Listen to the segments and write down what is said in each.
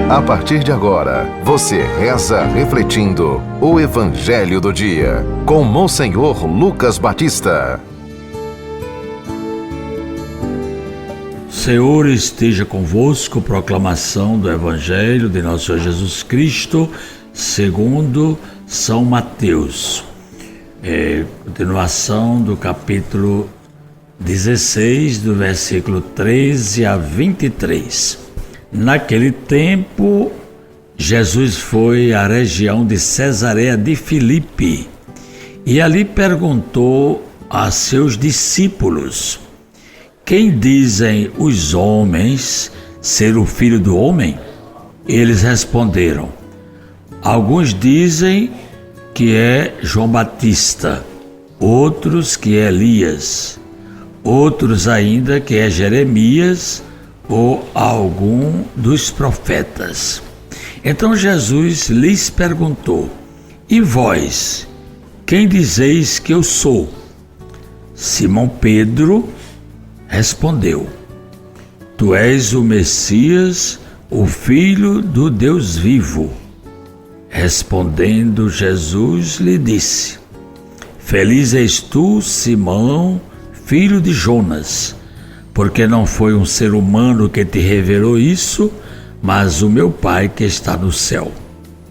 A partir de agora, você reza refletindo o Evangelho do Dia, com Monsenhor Lucas Batista. Senhor esteja convosco, proclamação do Evangelho de nosso Senhor Jesus Cristo, segundo São Mateus. Continuação do capítulo 16, do versículo 13 a 23. Naquele tempo, Jesus foi à região de Cesareia de Filipe e ali perguntou a seus discípulos: quem dizem os homens ser o Filho do Homem? Eles responderam: alguns dizem que é João Batista, outros que é Elias, outros ainda que é Jeremias ou algum dos profetas. Então Jesus lhes perguntou: e vós, quem dizeis que eu sou? Simão Pedro respondeu: tu és o Messias, o Filho do Deus vivo. Respondendo Jesus lhe disse: feliz és tu, Simão, filho de Jonas, porque não foi um ser humano que te revelou isso, mas o meu Pai que está no céu.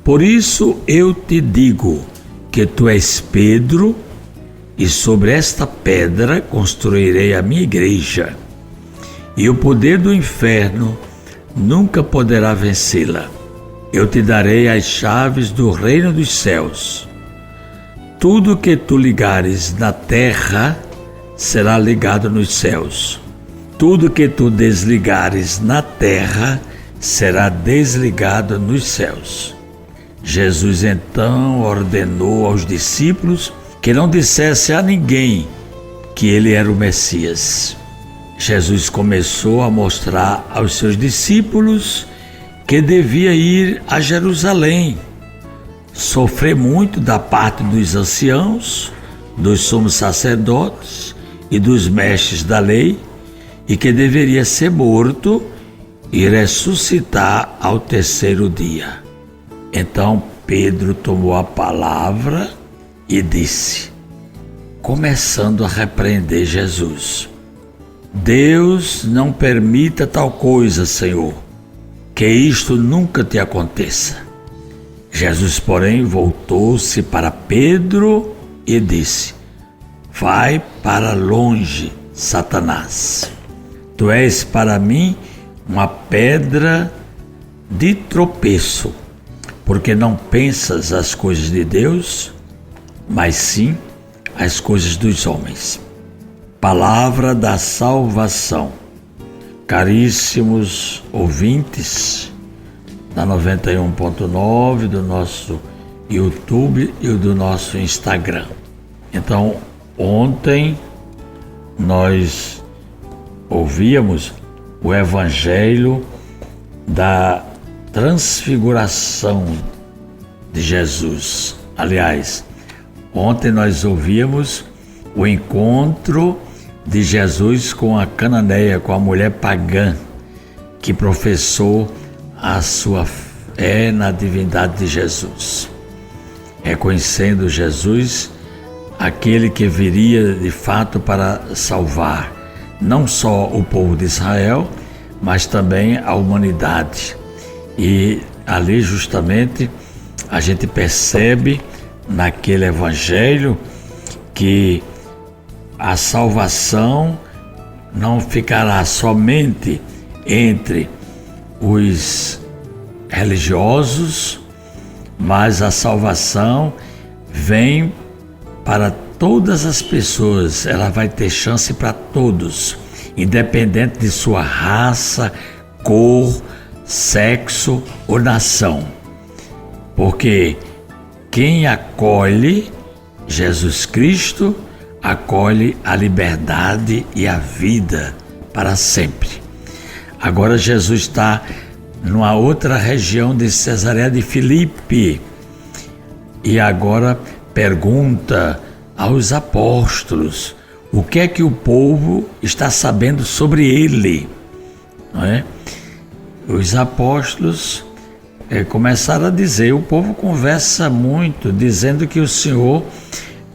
Por isso eu te digo que tu és Pedro, e sobre esta pedra construirei a minha igreja, e o poder do inferno nunca poderá vencê-la. Eu te darei as chaves do reino dos céus. Tudo que tu ligares na terra será ligado nos céus. Tudo que tu desligares na terra será desligado nos céus. Jesus então ordenou aos discípulos que não dissesse a ninguém que ele era o Messias. Jesus começou a mostrar aos seus discípulos que devia ir a Jerusalém, sofrer muito da parte dos anciãos, dos sumos sacerdotes e dos mestres da lei, e que deveria ser morto e ressuscitar ao terceiro dia. Então Pedro tomou a palavra e disse, começando a repreender Jesus: Deus não permita tal coisa, Senhor, que isto nunca te aconteça. Jesus, porém, voltou-se para Pedro e disse: vai para longe, Satanás. Tu és para mim uma pedra de tropeço, porque não pensas as coisas de Deus, mas sim as coisas dos homens. Palavra da salvação. Caríssimos ouvintes da 91.9, do nosso YouTube e do nosso Instagram. Então, ontem nós ouvíamos o Evangelho da transfiguração de Jesus. Aliás, ontem nós ouvíamos o encontro de Jesus com a cananeia, com a mulher pagã, que professou a sua fé na divindade de Jesus, reconhecendo Jesus aquele que viria de fato para salvar não só o povo de Israel, mas também a humanidade. E ali justamente a gente percebe naquele evangelho que a salvação não ficará somente entre os religiosos, mas a salvação vem para todas as pessoas, ela vai ter chance para todos, independente de sua raça, cor, sexo ou nação. Porque quem acolhe Jesus Cristo, acolhe a liberdade e a vida para sempre. Agora Jesus está numa outra região de Cesareia de Filipe e agora pergunta aos apóstolos o que é que o povo está sabendo sobre ele, não é? Os apóstolos começaram a dizer, o povo conversa muito, dizendo que o Senhor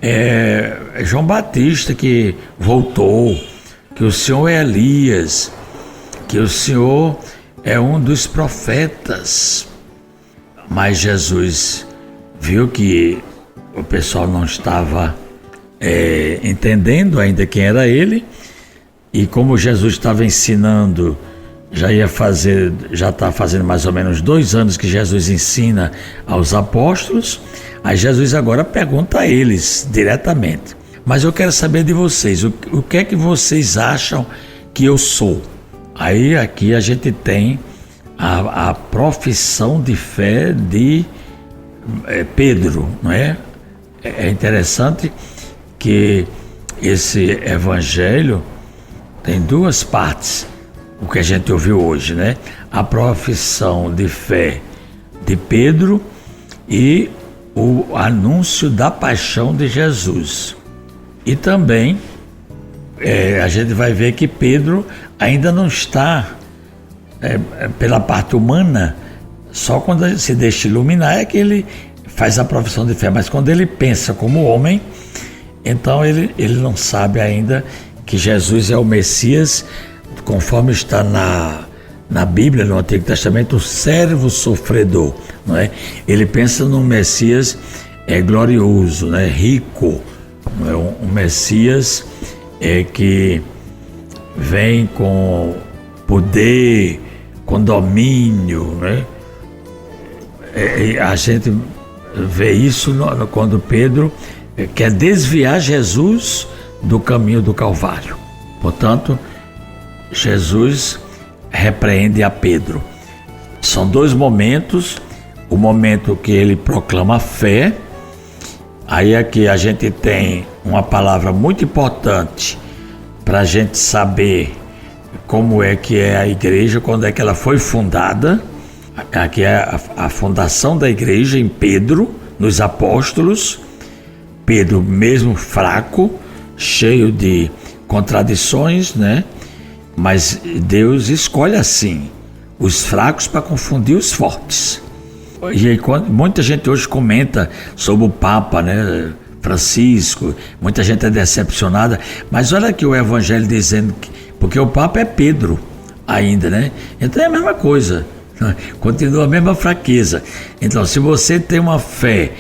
é João Batista que voltou, que o Senhor é Elias, que o Senhor é um dos profetas. Mas Jesus viu que o pessoal não estava entendendo ainda quem era ele, e como Jesus estava ensinando, já está fazendo mais ou menos 2 anos que Jesus ensina aos apóstolos. Aí Jesus agora pergunta a eles diretamente: mas eu quero saber de vocês, o que é que vocês acham que eu sou? Aí aqui a gente tem a profissão de fé de Pedro, não é? É interessante que esse evangelho tem 2 partes, o que a gente ouviu hoje, né? A profissão de fé de Pedro e o anúncio da paixão de Jesus. E também a gente vai ver que Pedro ainda não está pela parte humana, só quando ele se deixa iluminar é que ele faz a profissão de fé, mas quando ele pensa como homem, então ele não sabe ainda que Jesus é o Messias, conforme está na Bíblia, no Antigo Testamento, o servo sofredor, não é? Ele pensa num Messias glorioso, né? Rico, não é? Um Messias que vem com poder, com domínio, né? A gente vê isso quando Pedro quer desviar Jesus do caminho do Calvário. Portanto, Jesus repreende a Pedro. São 2 momentos: o momento que ele proclama a fé. Aí aqui a gente tem uma palavra muito importante para a gente saber como é que é a igreja, quando é que ela foi fundada. Aqui é a fundação da igreja em Pedro, nos apóstolos. Pedro, mesmo fraco, cheio de contradições, né? Mas Deus escolhe assim os fracos para confundir os fortes. E aí, muita gente hoje comenta sobre o Papa, né, Francisco, muita gente é decepcionada, mas olha aqui o Evangelho dizendo que, porque o Papa é Pedro ainda, né? Então é a mesma coisa, continua a mesma fraqueza. Então, se você tem uma fé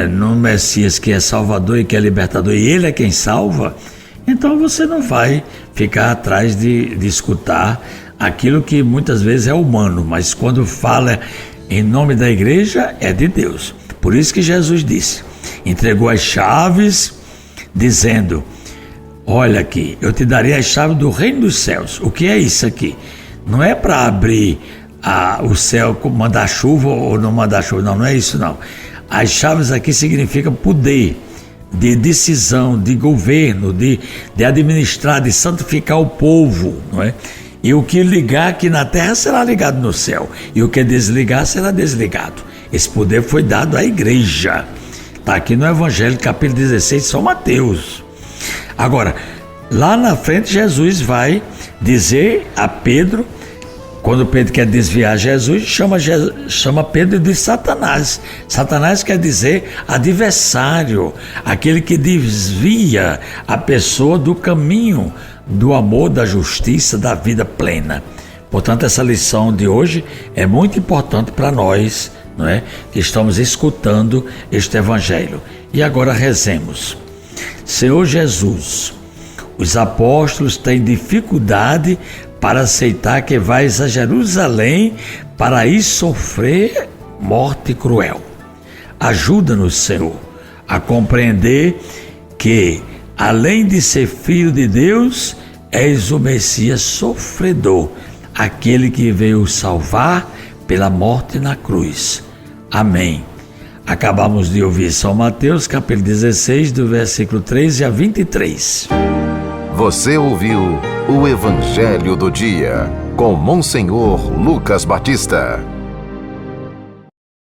no Messias que é Salvador e que é Libertador, e Ele é quem salva, então você não vai ficar atrás de escutar aquilo que muitas vezes é humano, mas quando fala em nome da igreja é de Deus. Por isso que Jesus disse, entregou as chaves, dizendo: olha aqui, eu te darei as chaves do reino dos céus. O que é isso aqui? Não é para abrir o céu, mandar chuva ou não mandar chuva, não é isso não. As chaves aqui significam poder de decisão, de governo, de administrar, de santificar o povo, não é? E o que ligar aqui na terra será ligado no céu, e o que desligar será desligado. Esse poder foi dado à igreja. Está aqui no Evangelho, capítulo 16 de São Mateus. Agora, lá na frente, Jesus vai dizer a Pedro, quando Pedro quer desviar Jesus, chama Pedro de Satanás. Satanás quer dizer adversário, aquele que desvia a pessoa do caminho do amor, da justiça, da vida plena. Portanto, essa lição de hoje é muito importante para nós, não é? Que estamos escutando este Evangelho. E agora rezemos. Senhor Jesus, os apóstolos têm dificuldade para aceitar que vais a Jerusalém para ir sofrer morte cruel. Ajuda-nos, Senhor, a compreender que, além de ser filho de Deus, és o Messias sofredor, aquele que veio salvar pela morte na cruz. Amém. Acabamos de ouvir São Mateus, capítulo 16, do versículo 13 a 23. Você ouviu o Evangelho do Dia, com Monsenhor Lucas Batista.